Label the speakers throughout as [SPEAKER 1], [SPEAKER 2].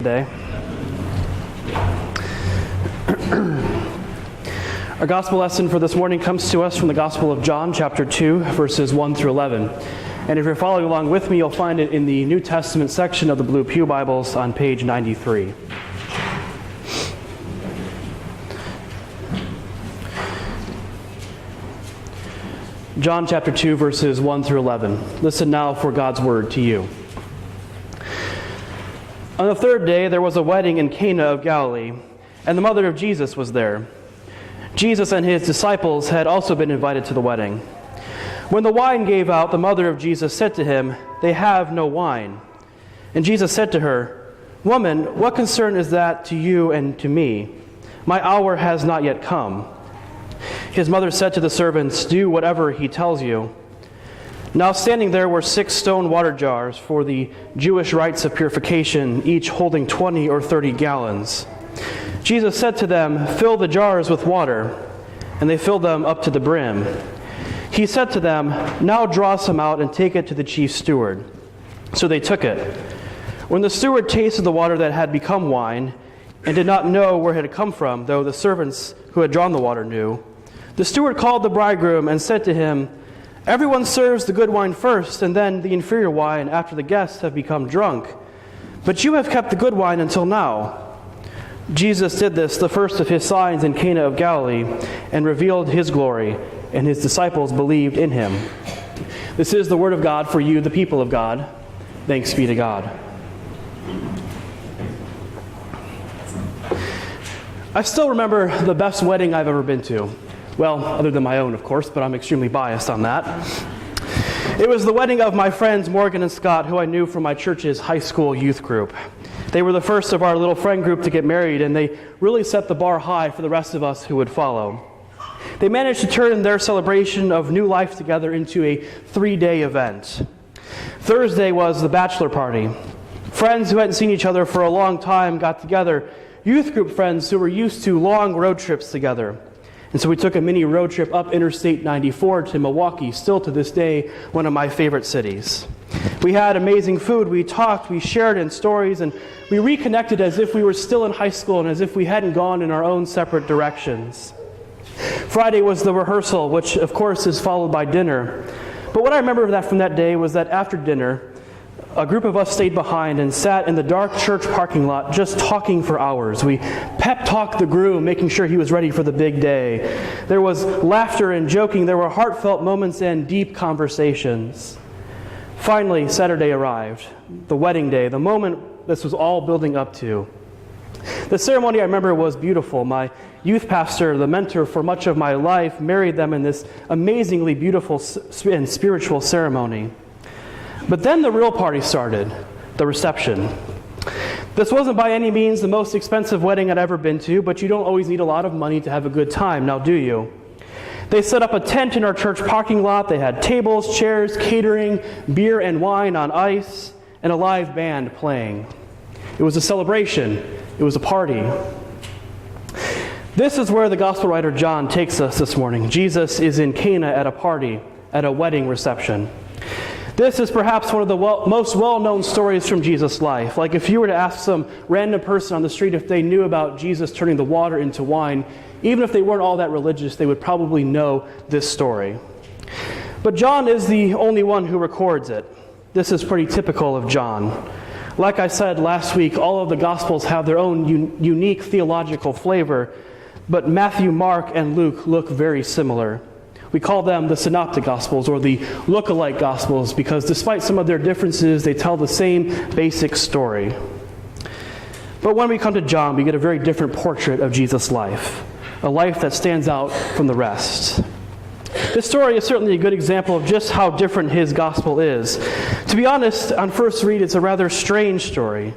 [SPEAKER 1] today. Our gospel lesson for this morning comes to us from the Gospel of John, chapter 2, verses 1 through 11. And if you're following along with me, you'll find it in the New Testament section of the Blue Pew Bibles on page 93. John chapter 2, verses 1 through 11. Listen now for God's word to you. On the third day, there was a wedding in Cana of Galilee, and the mother of Jesus was there. Jesus and his disciples had also been invited to the wedding. When the wine gave out, the mother of Jesus said to him, "They have no wine." And Jesus said to her, "Woman, what concern is that to you and to me? My hour has not yet come." His mother said to the servants, "Do whatever he tells you." Now standing there were 6 stone water jars for the Jewish rites of purification, each holding 20 or 30 gallons. Jesus said to them, "Fill the jars with water." And they filled them up to the brim. He said to them, "Now draw some out and take it to the chief steward." So they took it. When the steward tasted the water that had become wine, and did not know where it had come from, though the servants who had drawn the water knew, the steward called the bridegroom and said to him, "Everyone serves the good wine first, and then the inferior wine after the guests have become drunk. But you have kept the good wine until now." Jesus did this, the first of his signs in Cana of Galilee, and revealed his glory, and his disciples believed in him. This is the word of God for you, the people of God. Thanks be to God. I still remember the best wedding I've ever been to. Well, other than my own, of course, but I'm extremely biased on that. It was the wedding of my friends Morgan and Scott, who I knew from my church's high school youth group. They were the first of our little friend group to get married, and they really set the bar high for the rest of us who would follow. They managed to turn their celebration of new life together into a 3-day event. Thursday was the bachelor party. Friends who hadn't seen each other for a long time got together, youth group friends who were used to long road trips together. And so we took a mini road trip up Interstate 94 to Milwaukee, still to this day one of my favorite cities. We had amazing food, we talked, we shared in stories, and we reconnected as if we were still in high school and as if we hadn't gone in our own separate directions. Friday was the rehearsal, which of course is followed by dinner. But what I remember from that day was that after dinner, a group of us stayed behind and sat in the dark church parking lot just talking for hours. We pep talked the groom, making sure he was ready for the big day. There was laughter and joking. There were heartfelt moments and deep conversations. Finally, Saturday arrived, the wedding day, the moment this was all building up to. The ceremony, I remember, was beautiful. My youth pastor, the mentor for much of my life, married them in this amazingly beautiful and spiritual ceremony. But then the real party started, the reception. This wasn't by any means the most expensive wedding I'd ever been to, but you don't always need a lot of money to have a good time, now do you? They set up a tent in our church parking lot. They had tables, chairs, catering, beer and wine on ice, and a live band playing. It was a celebration. It was a party. This is where the gospel writer John takes us this morning. Jesus is in Cana at a party, at a wedding reception. This is perhaps one of the most well-known stories from Jesus' life. Like if you were to ask some random person on the street if they knew about Jesus turning the water into wine, even if they weren't all that religious, they would probably know this story. But John is the only one who records it. This is pretty typical of John. Like I said last week, all of the Gospels have their own unique theological flavor, but Matthew, Mark, and Luke look very similar. We call them the Synoptic Gospels, or the look-alike Gospels, because despite some of their differences, they tell the same basic story. But when we come to John, we get a very different portrait of Jesus' life, a life that stands out from the rest. This story is certainly a good example of just how different his gospel is. To be honest, on first read, it's a rather strange story,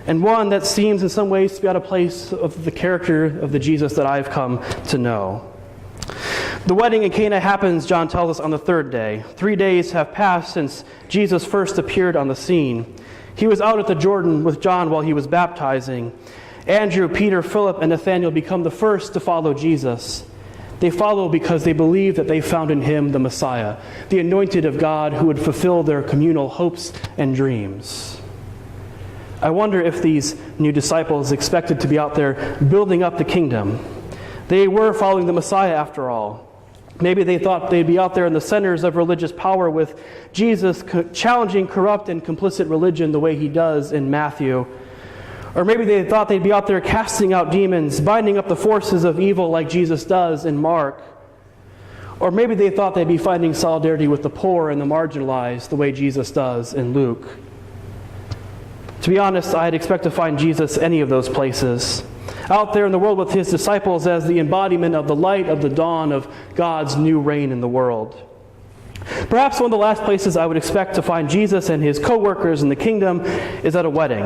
[SPEAKER 1] and one that seems in some ways to be out of place of the character of the Jesus that I've come to know. The wedding in Cana happens, John tells us, on the third day. 3 days have passed since Jesus first appeared on the scene. He was out at the Jordan with John while he was baptizing. Andrew, Peter, Philip, and Nathanael become the first to follow Jesus. They follow because they believe that they found in him the Messiah, the anointed of God who would fulfill their communal hopes and dreams. I wonder if these new disciples expected to be out there building up the kingdom. They were following the Messiah after all. Maybe they thought they'd be out there in the centers of religious power with Jesus challenging corrupt and complicit religion the way he does in Matthew. Or maybe they thought they'd be out there casting out demons, binding up the forces of evil like Jesus does in Mark. Or maybe they thought they'd be finding solidarity with the poor and the marginalized the way Jesus does in Luke. To be honest, I'd expect to find Jesus any of those places, out there in the world with his disciples as the embodiment of the light of the dawn of God's new reign in the world. Perhaps one of the last places I would expect to find Jesus and his co-workers in the kingdom is at a wedding.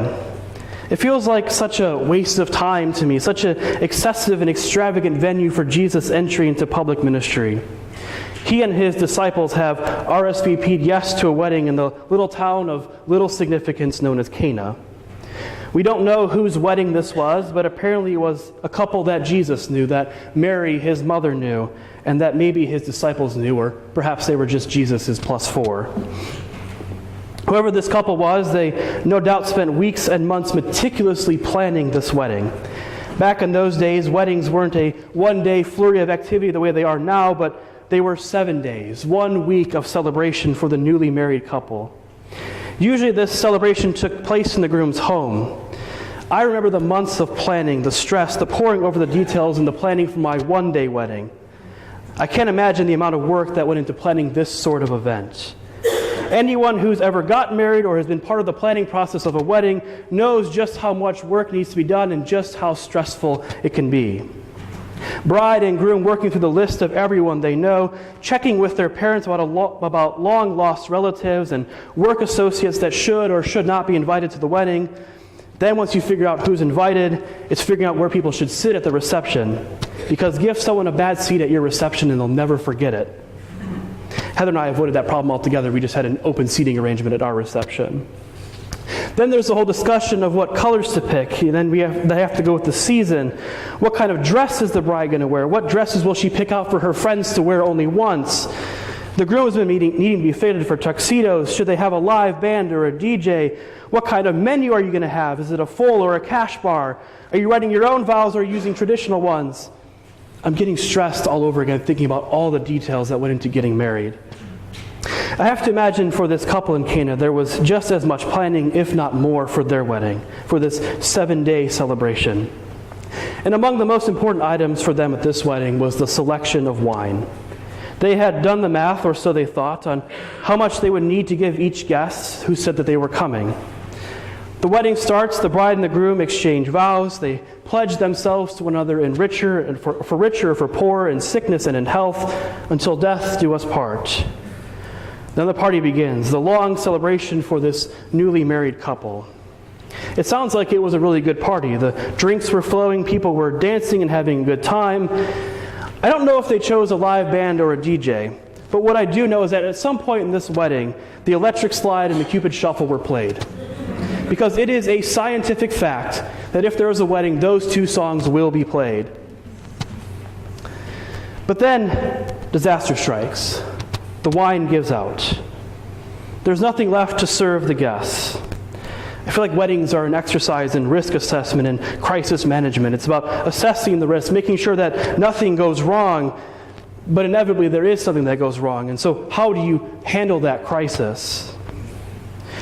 [SPEAKER 1] It feels like such a waste of time to me, such an excessive and extravagant venue for Jesus' entry into public ministry. He and his disciples have RSVP'd yes to a wedding in the little town of little significance known as Cana. We don't know whose wedding this was, but apparently it was a couple that Jesus knew, that Mary, his mother, knew, and that maybe his disciples knew, or perhaps they were just Jesus's +4. Whoever this couple was, they no doubt spent weeks and months meticulously planning this wedding. Back in those days, weddings weren't a one-day flurry of activity the way they are now, but they were 7 days, 1 week of celebration for the newly married couple. Usually this celebration took place in the groom's home. I remember the months of planning, the stress, the poring over the details, and the planning for my one-day wedding. I can't imagine the amount of work that went into planning this sort of event. Anyone who's ever gotten married or has been part of the planning process of a wedding knows just how much work needs to be done and just how stressful it can be. Bride and groom working through the list of everyone they know, checking with their parents about long-lost relatives and work associates that should or should not be invited to the wedding. Then once you figure out who's invited, it's figuring out where people should sit at the reception. Because give someone a bad seat at your reception and they'll never forget it. Heather and I avoided that problem altogether. We just had an open seating arrangement at our reception. Then there's the whole discussion of what colors to pick. And then they have to go with the season. What kind of dress is the bride going to wear? What dresses will she pick out for her friends to wear only once? The groomsmen needing to be fitted for tuxedos. Should they have a live band or a DJ? What kind of menu are you going to have? Is it a full or a cash bar? Are you writing your own vows or are you using traditional ones? I'm getting stressed all over again thinking about all the details that went into getting married. I have to imagine for this couple in Cana, there was just as much planning, if not more, for their wedding, for this 7-day celebration. And among the most important items for them at this wedding was the selection of wine. They had done the math, or so they thought, on how much they would need to give each guest who said that they were coming. The wedding starts, the bride and the groom exchange vows, they pledge themselves to one another in richer and for richer, for poor, in sickness and in health, until death do us part. Then the party begins, the long celebration for this newly married couple. It sounds like it was a really good party. The drinks were flowing, people were dancing and having a good time. I don't know if they chose a live band or a DJ, but what I do know is that at some point in this wedding, the electric slide and the Cupid shuffle were played. Because it is a scientific fact that if there is a wedding, those two songs will be played. But then, disaster strikes. The wine gives out. There's nothing left to serve the guests. I feel like weddings are an exercise in risk assessment and crisis management. It's about assessing the risk, making sure that nothing goes wrong, but inevitably there is something that goes wrong. And so how do you handle that crisis?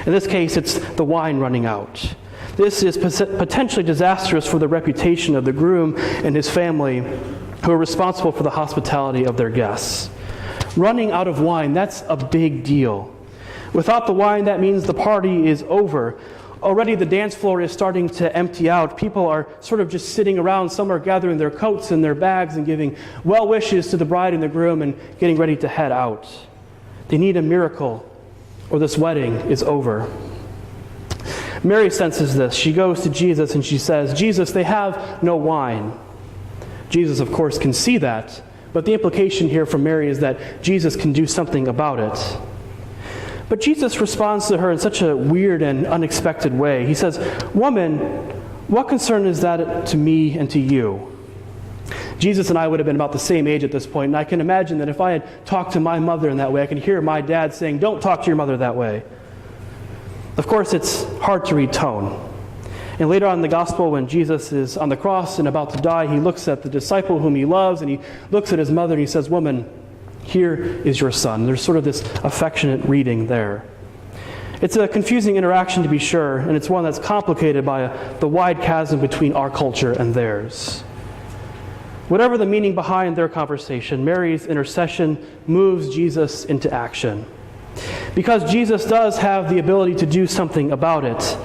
[SPEAKER 1] In this case, it's the wine running out. This is potentially disastrous for the reputation of the groom and his family, who are responsible for the hospitality of their guests. Running out of wine, that's a big deal. Without the wine, that means the party is over. Already the dance floor is starting to empty out. People are sort of just sitting around. Some are gathering their coats and their bags and giving well wishes to the bride and the groom and getting ready to head out. They need a miracle, or this wedding is over. Mary senses this. She goes to Jesus and she says, "Jesus, they have no wine." Jesus, of course, can see that, but the implication here from Mary is that Jesus can do something about it. But Jesus responds to her in such a weird and unexpected way. He says, "Woman, what concern is that to me and to you?" Jesus and I would have been about the same age at this point, and I can imagine that if I had talked to my mother in that way, I could hear my dad saying, "Don't talk to your mother that way." Of course, it's hard to read tone. And later on in the gospel, when Jesus is on the cross and about to die, he looks at the disciple whom he loves, and he looks at his mother and he says, "Woman, here is your son." There's sort of this affectionate reading there. It's a confusing interaction, to be sure, and it's one that's complicated by the wide chasm between our culture and theirs. Whatever the meaning behind their conversation, Mary's intercession moves Jesus into action. Because Jesus does have the ability to do something about it.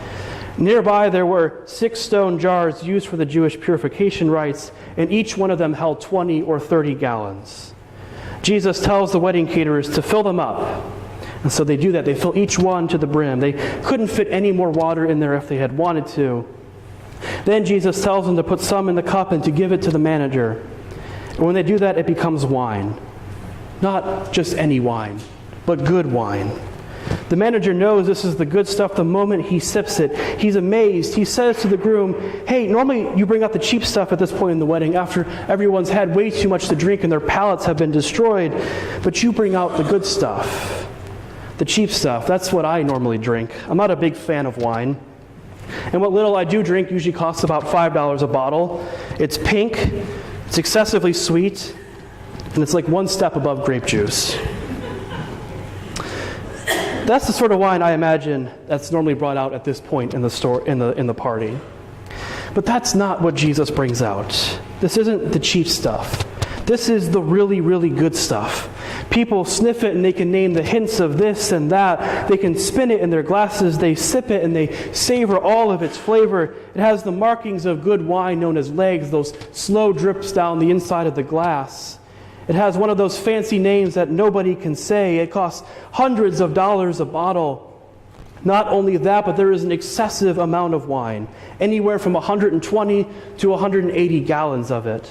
[SPEAKER 1] Nearby there were 6 stone jars used for the Jewish purification rites, and each one of them held 20 or 30 gallons. Jesus tells the wedding caterers to fill them up. And so they do that. They fill each one to the brim. They couldn't fit any more water in there if they had wanted to. Then Jesus tells them to put some in the cup and to give it to the manager. And when they do that, it becomes wine. Not just any wine, but good wine. The manager knows this is the good stuff the moment he sips it. He's amazed. He says to the groom, "Hey, normally you bring out the cheap stuff at this point in the wedding after everyone's had way too much to drink and their palates have been destroyed. But you bring out the good stuff. The cheap stuff, that's what I normally drink. I'm not a big fan of wine. And what little I do drink usually costs about $5 a bottle. It's pink, it's excessively sweet, and it's like one step above grape juice." That's the sort of wine I imagine that's normally brought out at this point in the store, in the party. But that's not what Jesus brings out. This isn't the cheap stuff. This is the really, really good stuff. People sniff it and they can name the hints of this and that. They can spin it in their glasses. They sip it and they savor all of its flavor. It has the markings of good wine known as legs, those slow drips down the inside of the glass. It has one of those fancy names that nobody can say. It costs hundreds of dollars a bottle. Not only that, but there is an excessive amount of wine, anywhere from 120 to 180 gallons of it.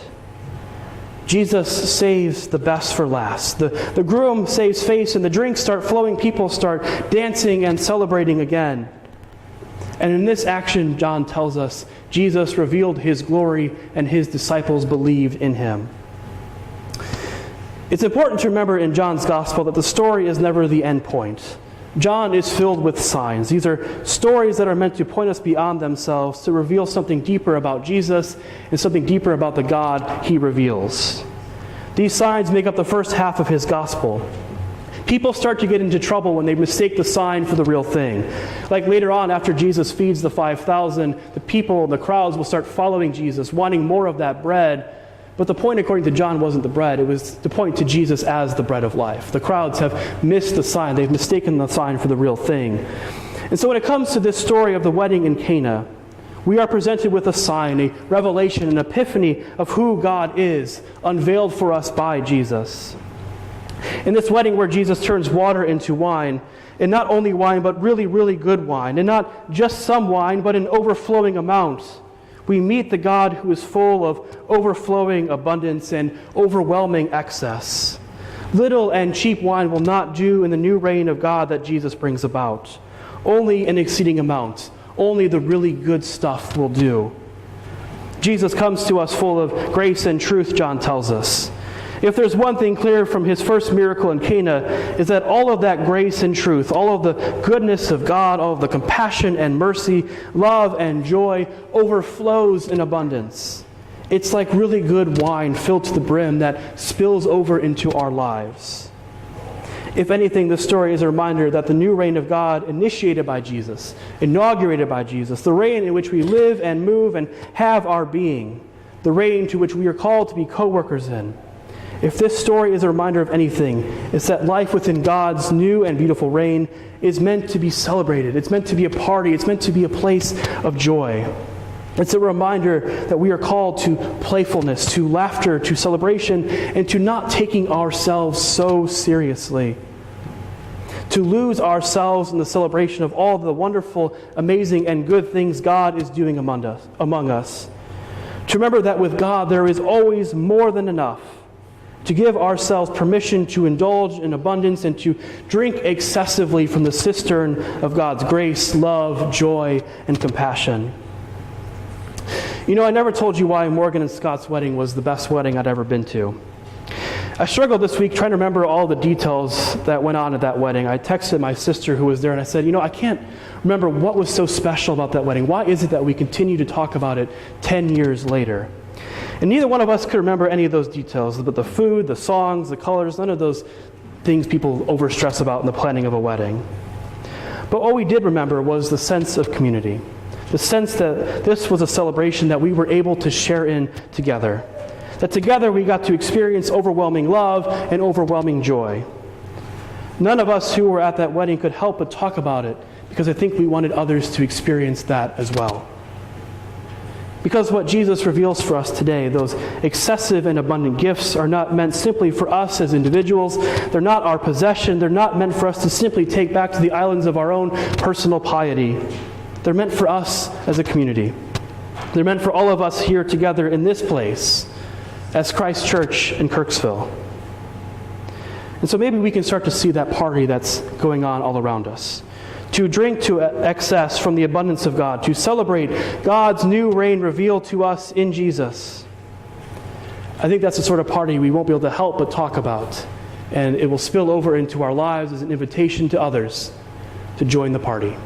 [SPEAKER 1] Jesus saves the best for last. The groom saves face and the drinks start flowing. People start dancing and celebrating again. And in this action, John tells us, Jesus revealed his glory and his disciples believed in him. It's important to remember in John's gospel that the story is never the end point. John is filled with signs. These are stories that are meant to point us beyond themselves, to reveal something deeper about Jesus and something deeper about the God he reveals. These signs make up the first half of his gospel. People start to get into trouble when they mistake the sign for the real thing. Like later on, after Jesus feeds the 5,000, the people, the crowds will start following Jesus, wanting more of that bread. But the point, according to John, wasn't the bread. It was to point to Jesus as the bread of life. The crowds have missed the sign. They've mistaken the sign for the real thing. And so when it comes to this story of the wedding in Cana, we are presented with a sign, a revelation, an epiphany of who God is, unveiled for us by Jesus. In this wedding where Jesus turns water into wine, and not only wine, but really, really good wine, and not just some wine, but an overflowing amount, we meet the God who is full of overflowing abundance and overwhelming excess. Little and cheap wine will not do in the new reign of God that Jesus brings about. Only an exceeding amount. Only the really good stuff will do. Jesus comes to us full of grace and truth, John tells us. If there's one thing clear from his first miracle in Cana, is that all of that grace and truth, all of the goodness of God, all of the compassion and mercy, love and joy overflows in abundance. It's like really good wine filled to the brim that spills over into our lives. If anything, this story is a reminder that the new reign of God, initiated by Jesus, inaugurated by Jesus, the reign in which we live and move and have our being, the reign to which we are called to be co-workers in, if this story is a reminder of anything, it's that life within God's new and beautiful reign is meant to be celebrated. It's meant to be a party. It's meant to be a place of joy. It's a reminder that we are called to playfulness, to laughter, to celebration, and to not taking ourselves so seriously. To lose ourselves in the celebration of all the wonderful, amazing, and good things God is doing among us. To remember that with God there is always more than enough. To give ourselves permission to indulge in abundance and to drink excessively from the cistern of God's grace, love, joy, and compassion. You know, I never told you why Morgan and Scott's wedding was the best wedding I'd ever been to. I struggled this week trying to remember all the details that went on at that wedding. I texted my sister who was there and I said, I can't remember what was so special about that wedding. Why is it that we continue to talk about it 10 years later? And neither one of us could remember any of those details, but the food, the songs, the colors, none of those things people overstress about in the planning of a wedding. But what we did remember was the sense of community, the sense that this was a celebration that we were able to share in together. That together we got to experience overwhelming love and overwhelming joy. None of us who were at that wedding could help but talk about it because I think we wanted others to experience that as well. Because what Jesus reveals for us today, those excessive and abundant gifts, are not meant simply for us as individuals. They're not our possession. They're not meant for us to simply take back to the islands of our own personal piety. They're meant for us as a community. They're meant for all of us here together in this place as Christ Church in Kirksville. And so maybe we can start to see that party that's going on all around us. To drink to excess from the abundance of God, to celebrate God's new reign revealed to us in Jesus. I think that's the sort of party we won't be able to help but talk about, and it will spill over into our lives as an invitation to others to join the party.